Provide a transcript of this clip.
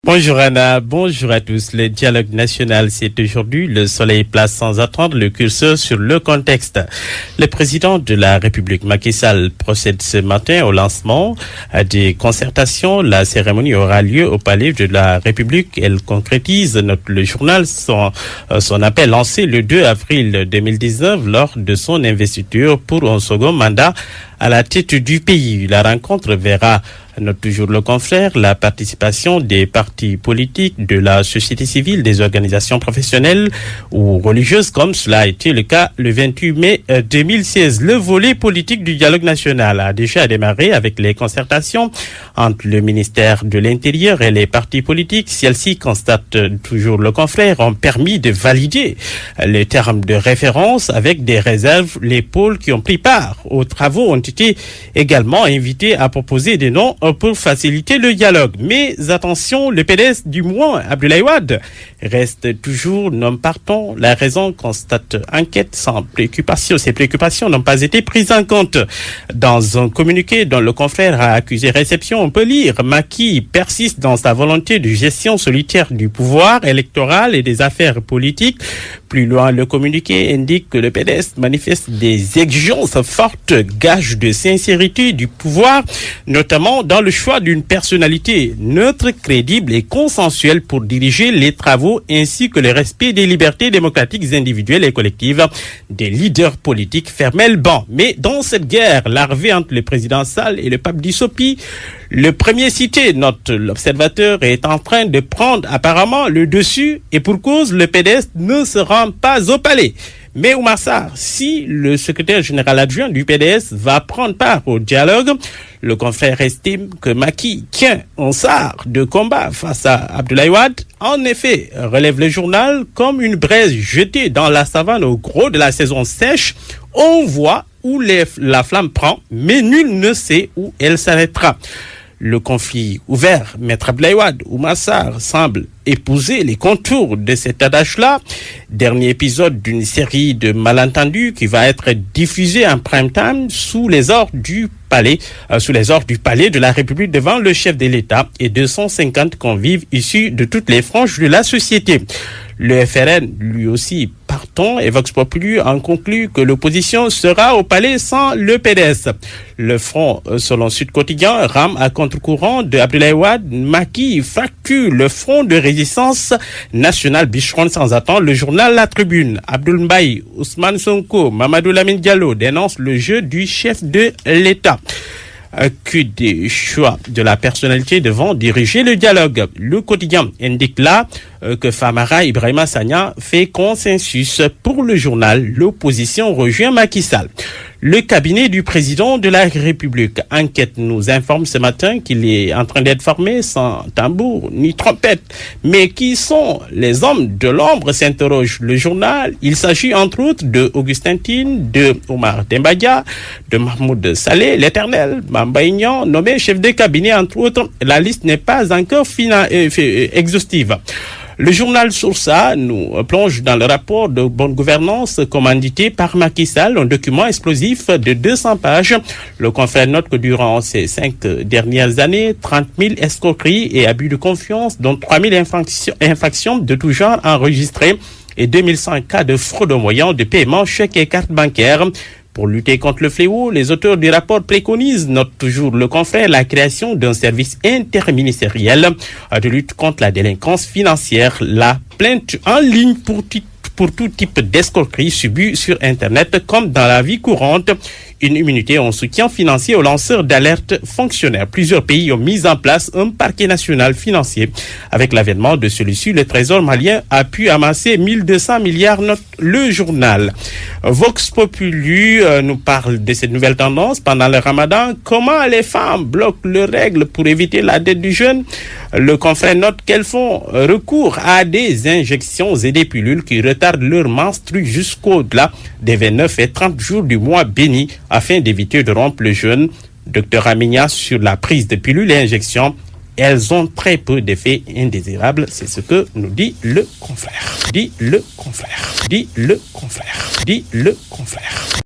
Bonjour Anna, bonjour à tous. Le dialogue national, c'est aujourd'hui. Le soleil place sans attendre le curseur sur le contexte. Le président de la République, Macky Sall, procède ce matin au lancement des concertations. La cérémonie aura lieu au palais de la République. Elle concrétise, note le journal, son appel lancé le 2 avril 2019 lors de son investiture pour un second mandat à la tête du pays. La rencontre verra, note toujours le confrère, la participation des partis politiques, de la société civile, des organisations professionnelles ou religieuses, comme cela a été le cas le 28 mai 2016. Le volet politique du dialogue national a déjà démarré avec les concertations entre le ministère de l'Intérieur et les partis politiques. Celles-ci, constate toujours le confrère, ont permis de valider les termes de référence avec des réserves. Les pôles qui ont pris part aux travaux ont été également invités à proposer des noms pour faciliter le dialogue. Mais attention, le PDS du moins, Abdoulaye Wade, reste toujours non partant. La raison, constate enquête, sans préoccupation. Ces préoccupations n'ont pas été prises en compte. Dans un communiqué dont le confrère a accusé réception, on peut lire: Macky persiste dans sa volonté de gestion solitaire du pouvoir électoral et des affaires politiques. Plus loin, le communiqué indique que le PDS manifeste des exigences fortes, gages de sincérité du pouvoir, notamment dans le choix d'une personnalité neutre, crédible et consensuelle pour diriger les travaux, ainsi que le respect des libertés démocratiques individuelles et collectives des leaders politiques. Fermez le banc. Mais dans cette guerre larvée entre le président Sall et le pape Dussopi, le premier cité, note l'observateur, est en train de prendre apparemment le dessus, et pour cause, le PDS ne se rend pas au palais. Mais Oumar Sarr, si le secrétaire général adjoint du PDS va prendre part au dialogue, le confrère estime que Macky tient un sar de combat face à Abdoulaye Wade. En effet, relève le journal, comme une braise jetée dans la savane au gros de la saison sèche, on voit où la flamme prend, mais nul ne sait où elle s'arrêtera. Le conflit ouvert, Maître Abdoulaye Wade, Oumar Sarr, semble épouser les contours de cet adage-là. Dernier épisode d'une série de malentendus qui va être diffusé en prime time sous les ordres du palais de la République devant le chef de l'État et 250 convives issus de toutes les franges de la société. Le FRN, lui aussi partant, et Vox Populi en conclut que l'opposition sera au palais sans le PDS. Le front, selon Sud Quotidien, rame à contre-courant de Abdoulaye Wade. Macky fracture le front de résistance nationale, bicheronne sans attendre le journal La Tribune. Abdoul Mbaye, Ousmane Sonko, Mamadou Lamine Diallo dénoncent le jeu du chef de l'État. Que des choix de la personnalité devant diriger le dialogue. Le quotidien indique là que Famara Ibrahima Sagna fait consensus. Pour le journal, l'opposition rejoint Macky Sall. Le cabinet du président de la République, Enquête, nous informe ce matin qu'il est en train d'être formé sans tambour ni trompette. Mais qui sont les hommes de l'ombre, s'interroge le journal. Il s'agit entre autres de Augustin Tine, de Omar Dembadia, de Mahmoud Saleh, l'éternel, Mambaignan, nommé chef de cabinet entre autres. La liste n'est pas encore exhaustive. Le journal Source nous plonge dans le rapport de bonne gouvernance commandité par Macky Sall, un document explosif de 200 pages. Le confrère note que durant ces 5 dernières années, 30 000 escroqueries et abus de confiance, dont 3 000 infractions de tout genre enregistrées et 2100 cas de fraude au moyen de paiement, chèques et cartes bancaires. Pour lutter contre le fléau, les auteurs du rapport préconisent, note toujours le confrère, la création d'un service interministériel de lutte contre la délinquance financière. La plainte en ligne pour tout type d'escroquerie subie sur Internet comme dans la vie courante. Une immunité en soutien financier aux lanceurs d'alerte fonctionnaires. Plusieurs pays ont mis en place un parquet national financier. Avec l'avènement de celui-ci, le Trésor malien a pu amasser 1200 milliards, note le journal. Vox Populi nous parle de cette nouvelle tendance pendant le Ramadan. Comment les femmes bloquent leurs règles pour éviter la dette du jeûne? Le confrère note qu'elles font recours à des injections et des pilules qui retardent leur menstru jusqu'au-delà des 29 et 30 jours du mois béni afin d'éviter de rompre le jeûne. Docteur Aminia sur la prise de pilules et injections. Elles ont très peu d'effets indésirables. C'est ce que nous dit le confrère.